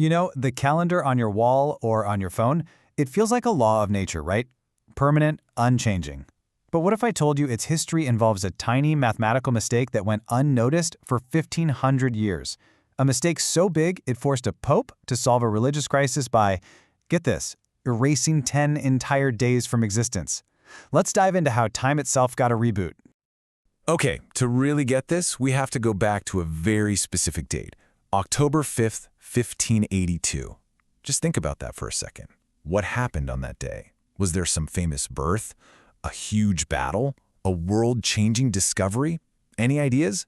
You know, the calendar on your wall or on your phone, it feels like a law of nature, right? Permanent, unchanging. But what if I told you its history involves a tiny mathematical mistake that went unnoticed for 1,500 years? A mistake so big it forced a pope to solve a religious crisis by, get this, erasing 10 entire days from existence. Let's dive into how time itself got a reboot. Okay, to really get this, we have to go back to a very specific date, October 5th, 1582. Just think about that for a second. What happened on that day? Was there some famous birth? A huge battle? A world-changing discovery? Any ideas?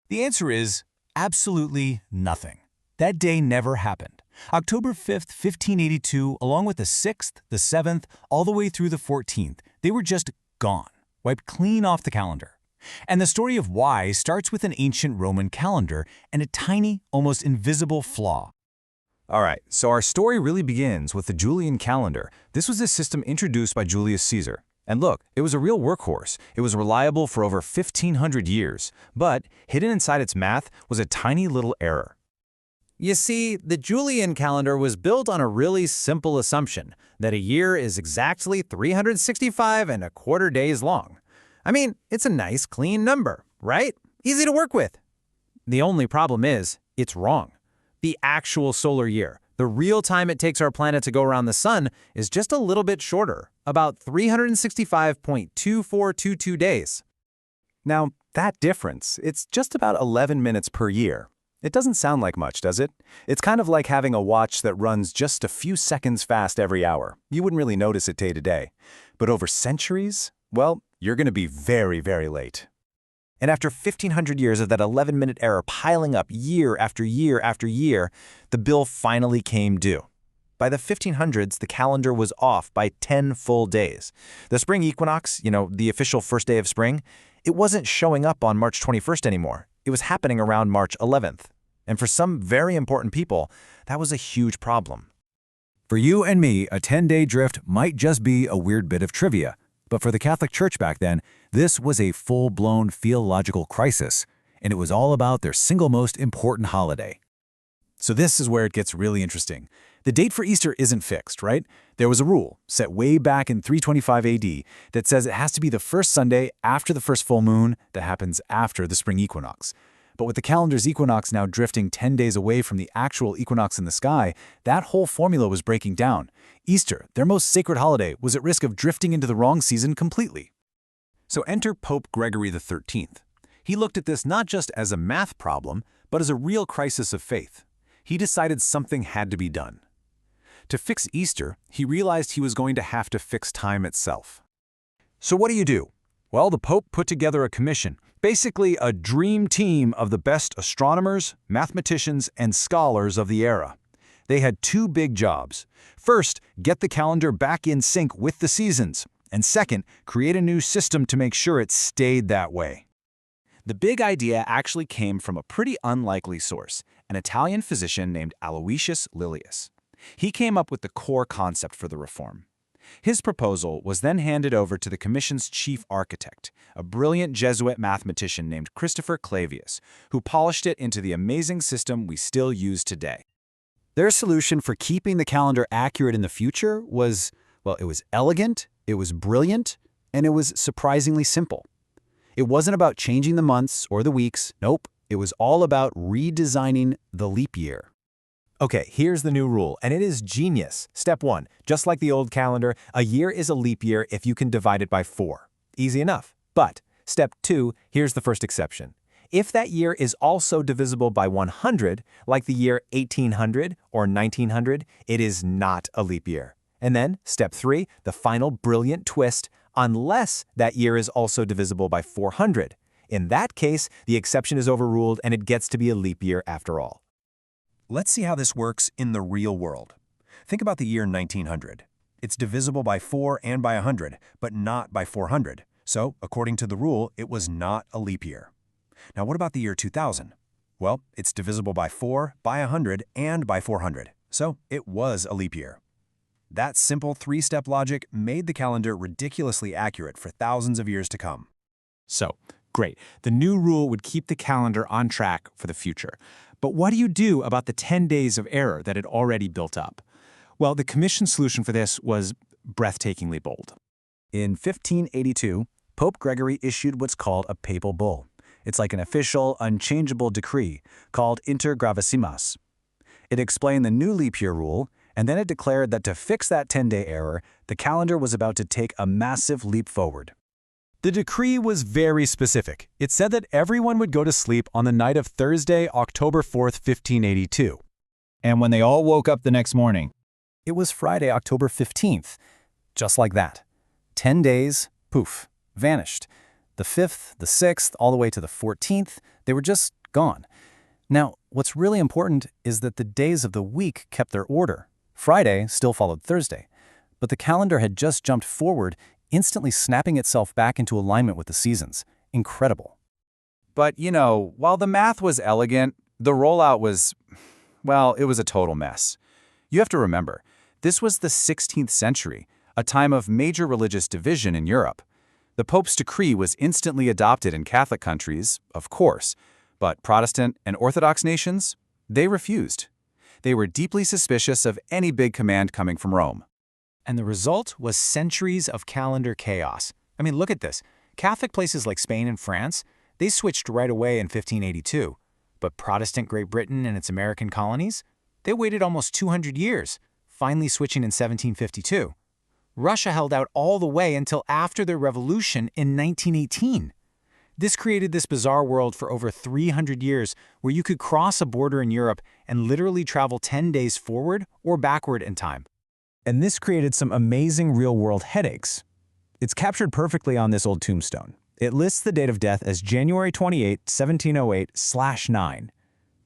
The answer is absolutely nothing. That day never happened. October 5th, 1582, along with the 6th, the 7th, all the way through the 14th, they were just gone, wiped clean off the calendar. And the story of why starts with an ancient Roman calendar and a tiny, almost invisible flaw. All right, so our story really begins with the Julian calendar. This was a system introduced by Julius Caesar. And look, it was a real workhorse. It was reliable for over 1,500 years. But hidden inside its math was a tiny little error. You see, the Julian calendar was built on a really simple assumption that a year is exactly 365 and a quarter days long. I mean, it's a nice, clean number, right? Easy to work with. The only problem is, it's wrong. The actual solar year, the real time it takes our planet to go around the sun, is just a little bit shorter, about 365.2422 days. Now, that difference, it's just about 11 minutes per year. It doesn't sound like much, does it? It's kind of like having a watch that runs just a few seconds fast every hour. You wouldn't really notice it day to day. But over centuries, well, you're going to be very, very late. And after 1,500 years of that 11-minute error piling up year after year after year, the bill finally came due. By the 1500s, the calendar was off by 10 full days. The spring equinox, the official first day of spring, it wasn't showing up on March 21st anymore. It was happening around March 11th. And for some very important people, that was a huge problem. For you and me, a 10-day drift might just be a weird bit of trivia. But for the Catholic Church back then, this was a full-blown theological crisis, and it was all about their single most important holiday. So this is where it gets really interesting. The date for Easter isn't fixed, right? There was a rule, set way back in 325 AD, that says it has to be the first Sunday after the first full moon that happens after the spring equinox. But with the calendar's equinox now drifting 10 days away from the actual equinox in the sky, that whole formula was breaking down. Easter, their most sacred holiday, was at risk of drifting into the wrong season completely. So enter Pope Gregory XIII. He looked at this not just as a math problem, but as a real crisis of faith. He decided something had to be done. To fix Easter, he realized he was going to have to fix time itself. So what do? Well, the Pope put together a commission, basically a dream team of the best astronomers, mathematicians, and scholars of the era. They had two big jobs. First, get the calendar back in sync with the seasons, and second, create a new system to make sure it stayed that way. The big idea actually came from a pretty unlikely source, an Italian physician named Aloysius Lilius. He came up with the core concept for the reform. His proposal was then handed over to the commission's chief architect, a brilliant Jesuit mathematician named Christopher Clavius, who polished it into the amazing system we still use today. Their solution for keeping the calendar accurate in the future was, well, it was elegant, it was brilliant, and it was surprisingly simple. It wasn't about changing the months or the weeks, nope, it was all about redesigning the leap year. Okay, here's the new rule, and it is genius. Step 1, just like the old calendar, a year is a leap year if you can divide it by 4. Easy enough. But step 2, here's the first exception. If that year is also divisible by 100, like the year 1800 or 1900, it is not a leap year. And then step 3, the final brilliant twist, unless that year is also divisible by 400. In that case, the exception is overruled and it gets to be a leap year after all. Let's see how this works in the real world. Think about the year 1900. It's divisible by 4 and by 100, but not by 400. So, according to the rule, it was not a leap year. Now, what about the year 2000? Well, it's divisible by 4, by 100, and by 400. So, it was a leap year. That simple three-step logic made the calendar ridiculously accurate for thousands of years to come. So, great. The new rule would keep the calendar on track for the future. But what do you do about the 10 days of error that had already built up? Well, the Commission's solution for this was breathtakingly bold. In 1582, Pope Gregory issued what's called a papal bull. It's like an official, unchangeable decree called Inter Gravissimas. It explained the new leap year rule, and then it declared that to fix that 10-day error, the calendar was about to take a massive leap forward. The decree was very specific. It said that everyone would go to sleep on the night of Thursday, October 4th, 1582. And when they all woke up the next morning, it was Friday, October 15th. Just like that. 10 days, poof, vanished. The 5th, the 6th, all the way to the 14th, they were just gone. Now, what's really important is that the days of the week kept their order. Friday still followed Thursday, but the calendar had just jumped forward, instantly snapping itself back into alignment with the seasons. Incredible. But, while the math was elegant, the rollout was, well, it was a total mess. You have to remember, this was the 16th century, a time of major religious division in Europe. The Pope's decree was instantly adopted in Catholic countries, of course, but Protestant and Orthodox nations, they refused. They were deeply suspicious of any big command coming from Rome. And the result was centuries of calendar chaos. I mean, look at this. Catholic places like Spain and France, they switched right away in 1582. But Protestant Great Britain and its American colonies, they waited almost 200 years, finally switching in 1752. Russia held out all the way until after their revolution in 1918. This created this bizarre world for over 300 years where you could cross a border in Europe and literally travel 10 days forward or backward in time. And this created some amazing real-world headaches. It's captured perfectly on this old tombstone. It lists the date of death as January 28, 1708/9.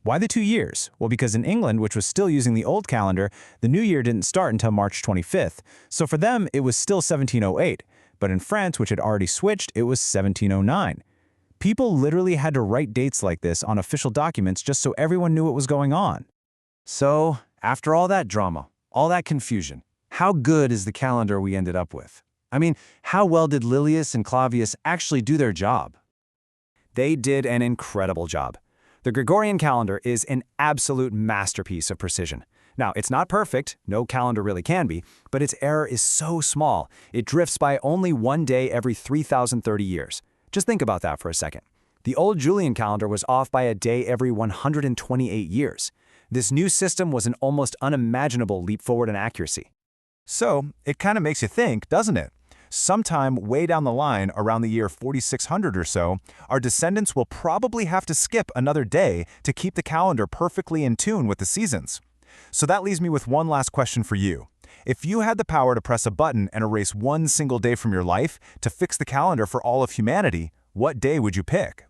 Why the 2 years? Well, because in England, which was still using the old calendar, the new year didn't start until March 25th, so for them it was still 1708. But in France, which had already switched, it was 1709. People literally had to write dates like this on official documents just so everyone knew what was going on. So, after all that drama, all that confusion, how good is the calendar we ended up with? I mean, how well did Lilius and Clavius actually do their job? They did an incredible job. The Gregorian calendar is an absolute masterpiece of precision. Now, it's not perfect, no calendar really can be, but its error is so small, it drifts by only 1 day every 3,030 years. Just think about that for a second. The old Julian calendar was off by a day every 128 years. This new system was an almost unimaginable leap forward in accuracy. So, it kind of makes you think, doesn't it? Sometime way down the line, around the year 4600 or so, our descendants will probably have to skip another day to keep the calendar perfectly in tune with the seasons. So that leaves me with one last question for you. If you had the power to press a button and erase one single day from your life to fix the calendar for all of humanity, what day would you pick?